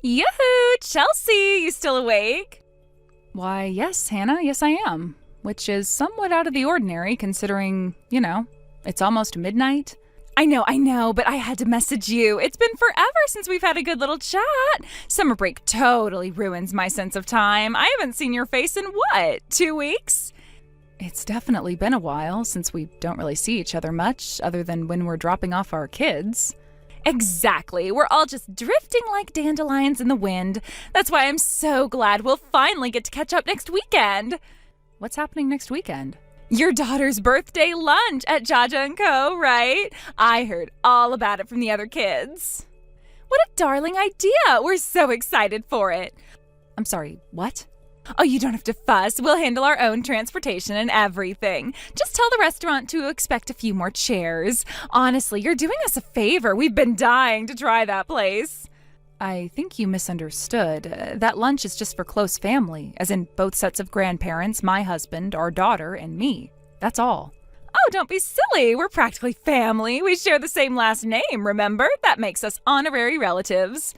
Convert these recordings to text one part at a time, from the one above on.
Yoo-hoo! Chelsea, you still awake? Why, yes, Hannah, yes I am. Which is somewhat out of the ordinary considering, it's almost midnight. I know, but I had to message you. It's been forever since we've had a good little chat. Summer break totally ruins my sense of time. I haven't seen your face in 2 weeks? It's definitely been a while since we don't really see each other much, other than when we're dropping off our kids. Exactly. We're all just drifting like dandelions in the wind. That's why I'm so glad we'll finally get to catch up next weekend. What's happening next weekend? Your daughter's birthday lunch at Jaja & Co., right? I heard all about it from the other kids. What a darling idea. We're so excited for it. I'm sorry, what? Oh, you don't have to fuss. We'll handle our own transportation and everything. Just tell the restaurant to expect a few more chairs. Honestly, you're doing us a favor. We've been dying to try that place. I think you misunderstood. That lunch is just for close family, as in both sets of grandparents, my husband, our daughter, and me. That's all. Oh, don't be silly. We're practically family. We share the same last name, remember? That makes us honorary relatives.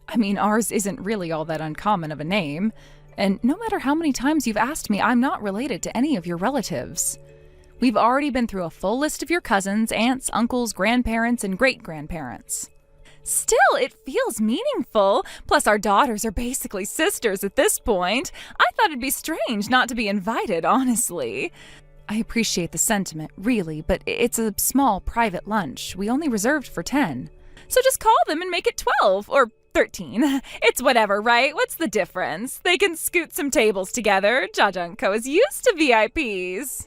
I mean, ours isn't really all that uncommon of a name. And no matter how many times you've asked me, I'm not related to any of your relatives. We've already been through a full list of your cousins, aunts, uncles, grandparents, and great-grandparents. Still, it feels meaningful. Plus, our daughters are basically sisters at this point. I thought it'd be strange not to be invited, honestly. I appreciate the sentiment, really, but it's a small private lunch. We only reserved for 10. So just call them and make it 12, or 13. It's whatever, right? What's the difference? They can scoot some tables together. Jaja & Co. is used to VIPs.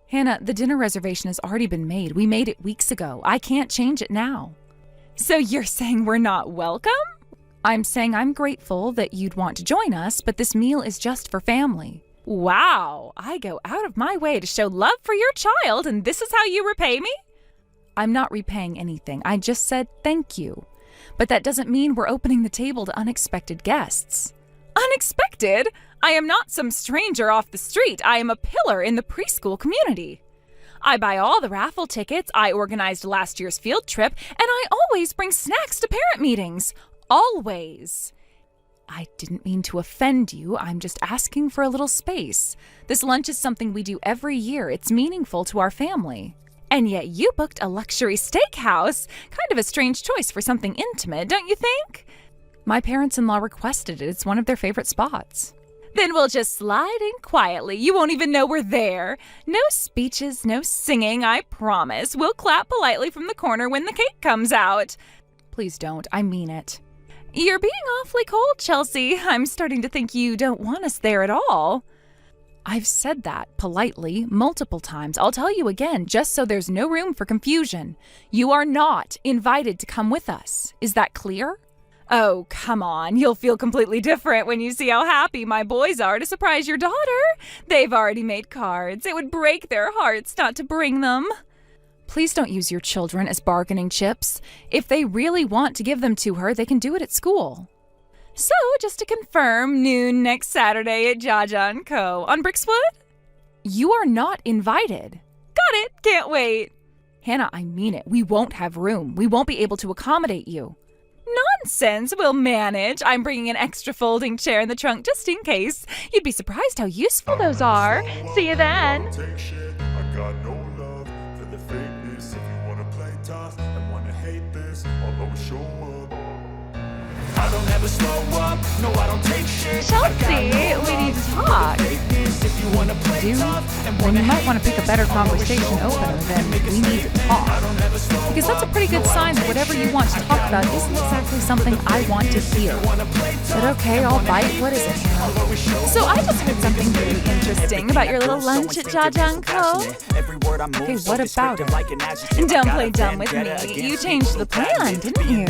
Hannah, the dinner reservation has already been made. We made it weeks ago. I can't change it now. So you're saying we're not welcome? I'm saying I'm grateful that you'd want to join us, but this meal is just for family. Wow, I go out of my way to show love for your child, and this is how you repay me? I'm not repaying anything. I just said thank you. But that doesn't mean we're opening the table to unexpected guests. Unexpected? I am not some stranger off the street. I am a pillar in the preschool community. I buy all the raffle tickets, I organized last year's field trip, and I always bring snacks to parent meetings. Always. I didn't mean to offend you. I'm just asking for a little space. This lunch is something we do every year. It's meaningful to our family. And yet you booked a luxury steakhouse. Kind of a strange choice for something intimate, don't you think? My parents-in-law requested it. It's one of their favorite spots. Then we'll just slide in quietly. You won't even know we're there. No speeches, no singing, I promise. We'll clap politely from the corner when the cake comes out. Please don't. I mean it. You're being awfully cold, Chelsea. I'm starting to think you don't want us there at all. I've said that politely multiple times. I'll tell you again, just so there's no room for confusion. You are not invited to come with us. Is that clear? Oh, come on. You'll feel completely different when you see how happy my boys are to surprise your daughter. They've already made cards. It would break their hearts not to bring them. Please don't use your children as bargaining chips. If they really want to give them to her, they can do it at school. So, just to confirm, noon next Saturday at Jaja & Co. on Brixwood? You are not invited. Got it. Can't wait. Hannah, I mean it. We won't have room. We won't be able to accommodate you. Nonsense. We'll manage. I'm bringing an extra folding chair in the trunk just in case. You'd be surprised how useful those are. See you then. I got no love for the fakeness. If you wanna play tough and wanna hate this, I'll always show up. I don't ever slow up. No, I don't take shit. Chelsea, we need to talk. Dude, then you might want to pick a better conversation opener than we need to talk. Because that's a pretty good sign that whatever you want to talk about isn't exactly something I want to hear. But okay, I'll bite. What is it, Hannah? So I just heard something really interesting about your little lunch at Jaja & Co. Okay, what about it? Don't play dumb with me. You changed the plan, didn't you?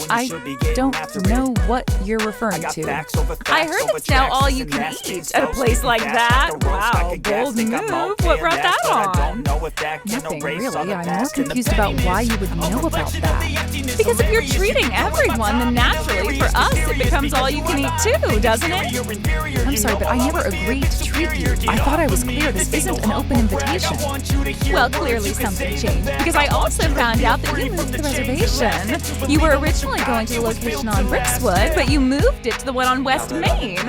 I don't know what you're referring to. I heard that's now all you can eat at a place like that. Wow, bold move. What brought that on? Nothing, really. I'm more confused about why you would know about that. Because if you're treating everyone, then naturally for us it becomes all you can eat too, doesn't it? I'm sorry, but I never agreed to treat you. I thought I was clear this isn't an open invitation. Well, clearly something changed, because I also found out that you moved the reservation. You were originally going to the location on Brixwood, Brixwood, but you moved it to the one on West Main.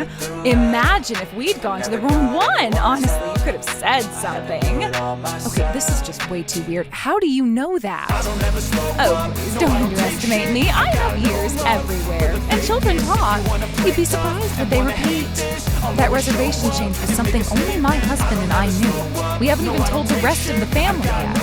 Imagine if we'd gone to the wrong one. Honestly, you could have said something. Okay, this is just way too weird. How do you know that? Oh, please don't underestimate me. I have ears everywhere. And children talk. You'd be surprised would they repeat. That reservation change was something only my husband and I knew. We haven't even told the rest of the family yet.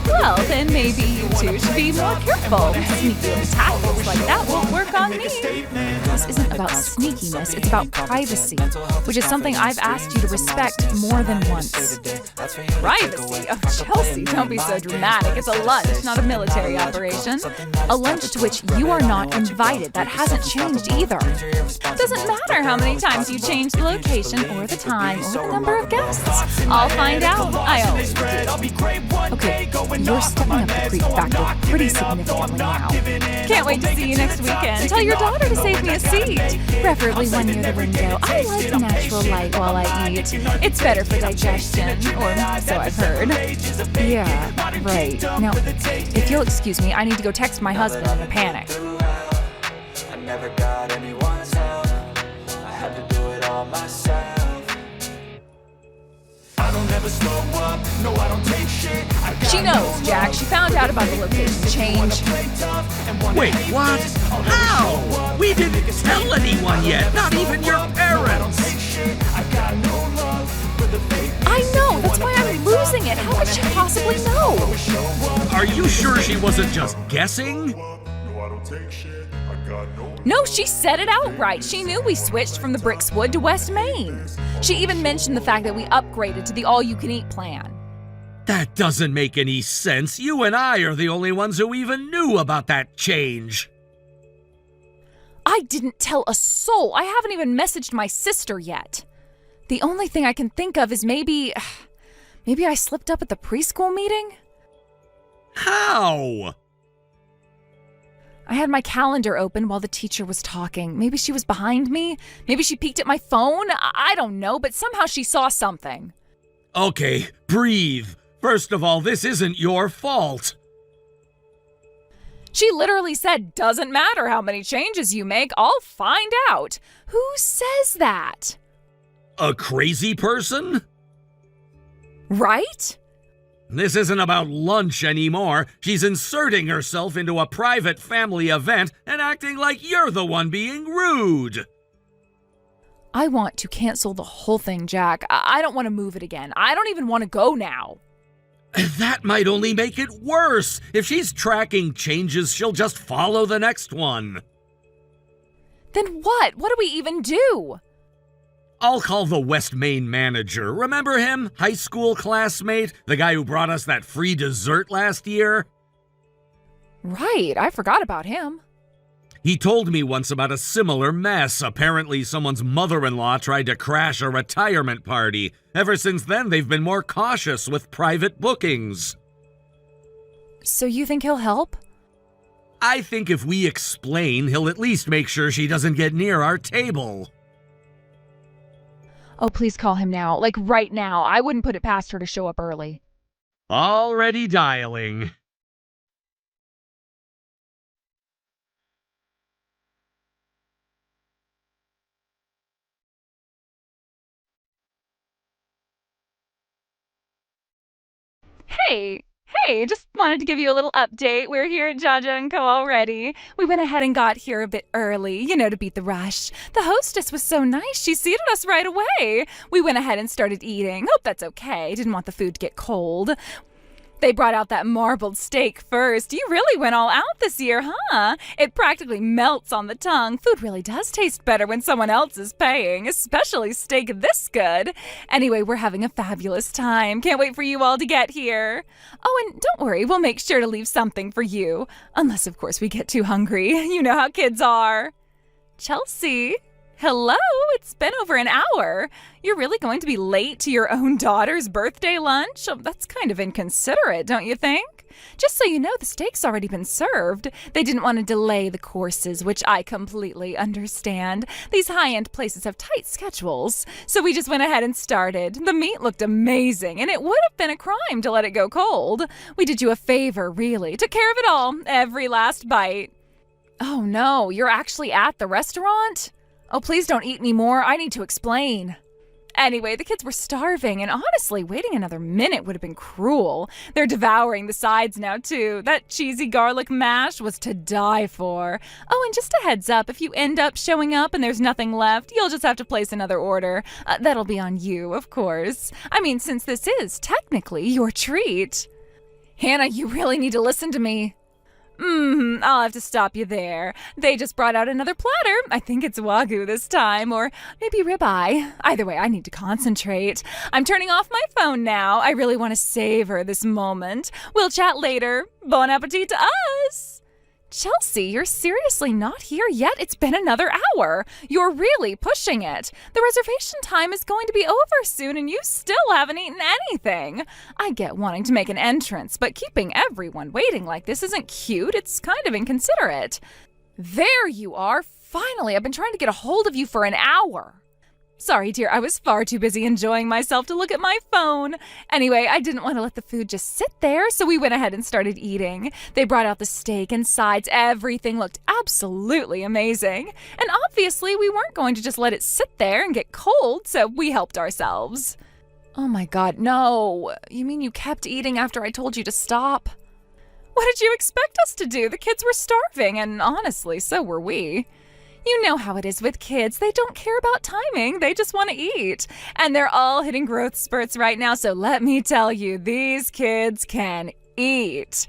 Well, then maybe you two should be more careful. Sneaky little tactics like that won't work on me. This isn't about sneakiness, it's about privacy, which is something I've asked you to respect more than once. Privacy? Oh, Chelsea, don't be so dramatic. It's a lunch, not a military operation. A lunch to which you are not invited. That hasn't changed either. Doesn't matter how many times you change the location or the time or the number of guests. I'll find out. I always do. Okay, you're stepping up the creep factor pretty significantly now. Can't wait to see you next weekend. Tell your daughter to save me a seat. Preferably one near the window. I like natural light while I eat. It's better for digestion, or so I've heard. Yeah, right. Now, if you'll excuse me, I need to go text my husband in a panic. I never got anyone's help. I had to do it all myself. I don't ever slow up, no I don't take shit. She knows, Jack. She found out about the location change. Wait, what? How? We didn't tell anyone yet, not even your parents. I know, that's why I'm losing it. How could she possibly know? Are you sure she wasn't just guessing? No, she said it outright. She knew we switched from the Brixwood to West Main. She even mentioned the fact that we upgraded to the all-you-can-eat plan. That doesn't make any sense. You and I are the only ones who even knew about that change. I didn't tell a soul. I haven't even messaged my sister yet. The only thing I can think of is maybe I slipped up at the preschool meeting? How? I had my calendar open while the teacher was talking. Maybe she was behind me. Maybe she peeked at my phone. I don't know, but somehow she saw something. Okay, breathe. First of all, this isn't your fault. She literally said, doesn't matter how many changes you make, I'll find out. Who says that? A crazy person? Right? This isn't about lunch anymore. She's inserting herself into a private family event and acting like you're the one being rude. I want to cancel the whole thing, Jack. I don't want to move it again. I don't even want to go now. That might only make it worse. If she's tracking changes, she'll just follow the next one. Then what? What do we even do? I'll call the West Main manager. Remember him? High school classmate? The guy who brought us that free dessert last year? Right, I forgot about him. He told me once about a similar mess. Apparently, someone's mother-in-law tried to crash a retirement party. Ever since then, they've been more cautious with private bookings. So you think he'll help? I think if we explain, he'll at least make sure she doesn't get near our table. Oh, please call him now. Like right now. I wouldn't put it past her to show up early. Already dialing. Hey, just wanted to give you a little update. We're here at Jaja & Co. already. We went ahead and got here a bit early, to beat the rush. The hostess was so nice, she seated us right away. We went ahead and started eating. Hope that's okay. Didn't want the food to get cold. They brought out that marbled steak first. You really went all out this year, huh? It practically melts on the tongue. Food really does taste better when someone else is paying, especially steak this good. Anyway, we're having a fabulous time. Can't wait for you all to get here. Oh, and don't worry, we'll make sure to leave something for you. Unless, of course, we get too hungry. You know how kids are. Chelsea? Hello, it's been over an hour. You're really going to be late to your own daughter's birthday lunch? Oh, that's kind of inconsiderate, don't you think? Just so you know, the steak's already been served. They didn't want to delay the courses, which I completely understand. These high-end places have tight schedules, so we just went ahead and started. The meat looked amazing, and it would have been a crime to let it go cold. We did you a favor, really. Took care of it all, every last bite. Oh no, you're actually at the restaurant? Oh, please don't eat any more. I need to explain. Anyway, the kids were starving, and honestly, waiting another minute would have been cruel. They're devouring the sides now, too. That cheesy garlic mash was to die for. Oh, and just a heads up, if you end up showing up and there's nothing left, you'll just have to place another order. That'll be on you, of course. I mean, since this is technically your treat. Hannah, you really need to listen to me. I'll have to stop you there. They just brought out another platter. I think it's Wagyu this time, or maybe ribeye. Either way, I need to concentrate. I'm turning off my phone now. I really want to savor this moment. We'll chat later. Bon appetit to us! Chelsea, you're seriously not here yet? It's been another hour. You're really pushing it. The reservation time is going to be over soon and you still haven't eaten anything. I get wanting to make an entrance, but keeping everyone waiting like this isn't cute. It's kind of inconsiderate. There you are. Finally, I've been trying to get a hold of you for an hour. Sorry, dear, I was far too busy enjoying myself to look at my phone. Anyway, I didn't want to let the food just sit there, so we went ahead and started eating. They brought out the steak and sides. Everything looked absolutely amazing. And obviously, we weren't going to just let it sit there and get cold, so we helped ourselves. Oh my God, no. You mean you kept eating after I told you to stop? What did you expect us to do? The kids were starving, and honestly, so were we. You know how it is with kids. They don't care about timing. They just want to eat. And they're all hitting growth spurts right now, so let me tell you, these kids can eat.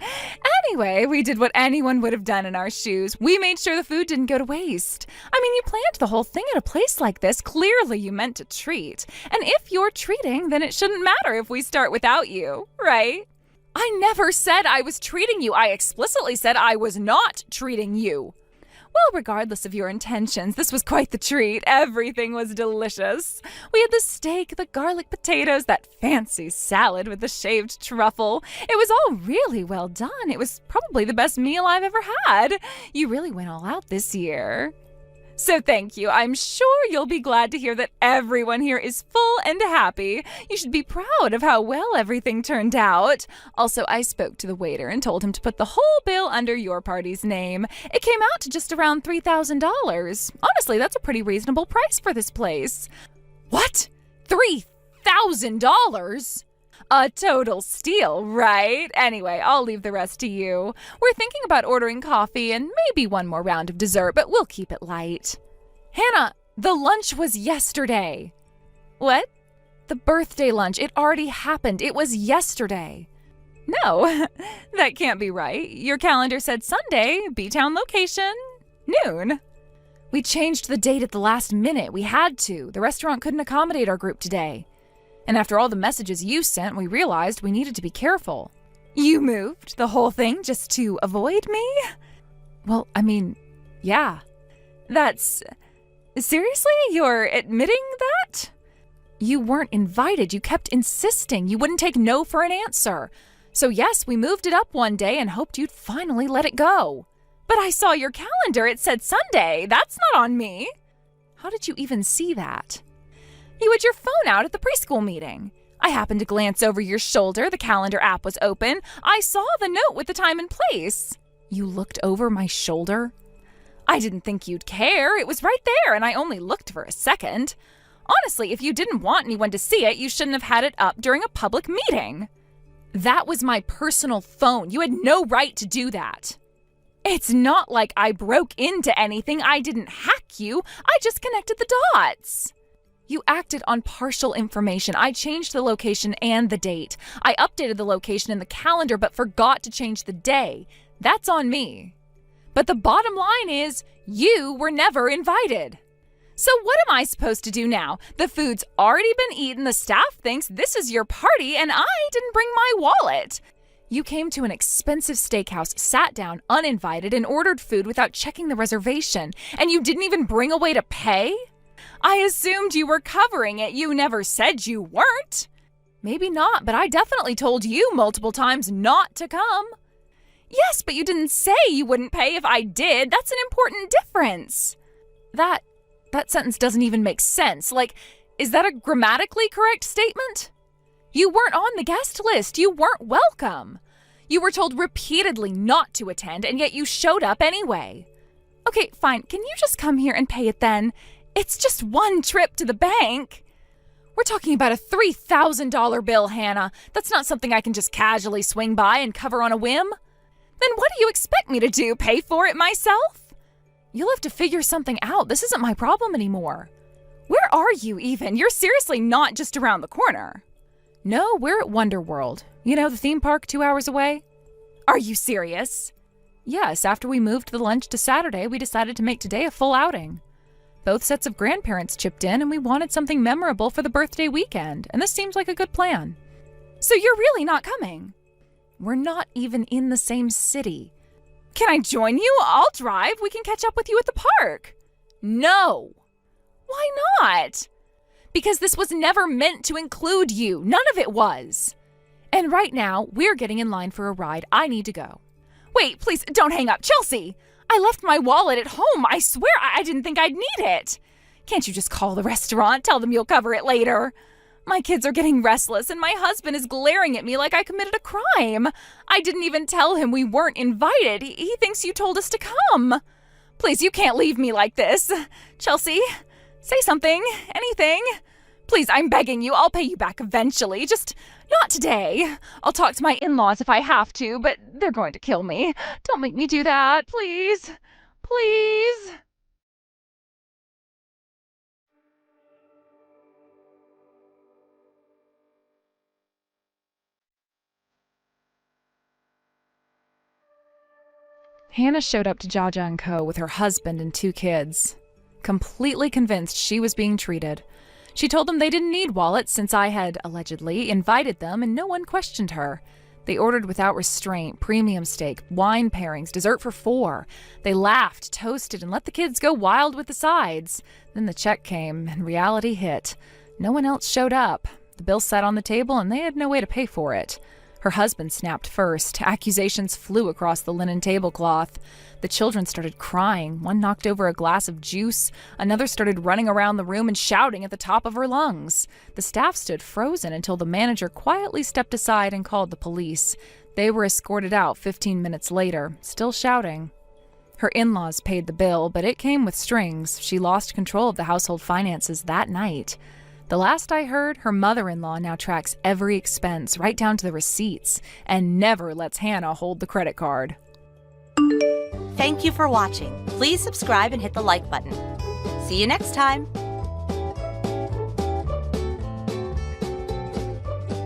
Anyway, we did what anyone would have done in our shoes. We made sure the food didn't go to waste. I mean, you planned the whole thing at a place like this. Clearly, you meant to treat. And if you're treating, then it shouldn't matter if we start without you, right? I never said I was treating you. I explicitly said I was not treating you. Well, regardless of your intentions, this was quite the treat. Everything was delicious. We had the steak, the garlic potatoes, that fancy salad with the shaved truffle. It was all really well done. It was probably the best meal I've ever had. You really went all out this year. So thank you. I'm sure you'll be glad to hear that everyone here is full and happy. You should be proud of how well everything turned out. Also, I spoke to the waiter and told him to put the whole bill under your party's name. It came out to just around $3,000. Honestly, that's a pretty reasonable price for this place. What? $3,000? A total steal, right? Anyway, I'll leave the rest to you. We're thinking about ordering coffee and maybe one more round of dessert, but we'll keep it light. Hannah, the lunch was yesterday. What? The birthday lunch. It already happened. It was yesterday. No, that can't be right. Your calendar said Sunday, B-Town location, noon. We changed the date at the last minute. We had to. The restaurant couldn't accommodate our group today. And after all the messages you sent, we realized we needed to be careful. You moved the whole thing just to avoid me? Well, I mean, yeah. That's... Seriously? You're admitting that? You weren't invited. You kept insisting. You wouldn't take no for an answer. So yes, we moved it up one day and hoped you'd finally let it go. But I saw your calendar. It said Sunday. That's not on me. How did you even see that? You had your phone out at the preschool meeting. I happened to glance over your shoulder. The calendar app was open. I saw the note with the time and place. You looked over my shoulder? I didn't think you'd care. It was right there, and I only looked for a second. Honestly, if you didn't want anyone to see it, you shouldn't have had it up during a public meeting. That was my personal phone. You had no right to do that. It's not like I broke into anything. I didn't hack you. I just connected the dots. You acted on partial information. I changed the location and the date. I updated the location in the calendar but forgot to change the day. That's on me. But the bottom line is, you were never invited. So what am I supposed to do now? The food's already been eaten, the staff thinks this is your party, and I didn't bring my wallet. You came to an expensive steakhouse, sat down uninvited, and ordered food without checking the reservation, and you didn't even bring a way to pay? I assumed you were covering it. You never said you weren't. Maybe not, but I definitely told you multiple times not to come. Yes, but you didn't say you wouldn't pay if I did. That's an important difference. That sentence doesn't even make sense. Like, is that a grammatically correct statement? You weren't on the guest list. You weren't welcome. You were told repeatedly not to attend, and yet you showed up anyway. Okay, fine. Can you just come here and pay it then? It's just one trip to the bank. We're talking about a $3,000 bill, Hannah. That's not something I can just casually swing by and cover on a whim. Then what do you expect me to do? Pay for it myself? You'll have to figure something out. This isn't my problem anymore. Where are you even? You're seriously not just around the corner. No, we're at Wonder World. You know, the theme park 2 hours away? Are you serious? Yes, after we moved the lunch to Saturday, we decided to make today a full outing. Both sets of grandparents chipped in, and we wanted something memorable for the birthday weekend, and this seems like a good plan. So you're really not coming? We're not even in the same city. Can I join you? I'll drive. We can catch up with you at the park. No. Why not? Because this was never meant to include you. None of it was. And right now, we're getting in line for a ride. I need to go. Wait, please don't hang up. Chelsea, I left my wallet at home. I swear I didn't think I'd need it. Can't you just call the restaurant? Tell them you'll cover it later. My kids are getting restless and my husband is glaring at me like I committed a crime. I didn't even tell him we weren't invited. He thinks you told us to come. Please, you can't leave me like this. Chelsea, say something, anything. Please, I'm begging you. I'll pay you back eventually. Just not today. I'll talk to my in-laws if I have to, but they're going to kill me. Don't make me do that, please. Please. Hannah showed up to Jaja & Co. with her husband and 2 kids, completely convinced she was being treated. She told them they didn't need wallets since I had, allegedly, invited them and no one questioned her. They ordered without restraint, premium steak, wine pairings, dessert for 4. They laughed, toasted, and let the kids go wild with the sides. Then the check came and reality hit. No one else showed up. The bill sat on the table and they had no way to pay for it. Her husband snapped first. Accusations flew across the linen tablecloth. The children started crying. One knocked over a glass of juice. Another started running around the room and shouting at the top of her lungs. The staff stood frozen until the manager quietly stepped aside and called the police. They were escorted out 15 minutes later, still shouting. Her in-laws paid the bill, but it came with strings. She lost control of the household finances that night. The last I heard, her mother-in-law now tracks every expense, right down to the receipts, and never lets Hannah hold the credit card. Thank you for watching. Please subscribe and hit the like button. See you next time.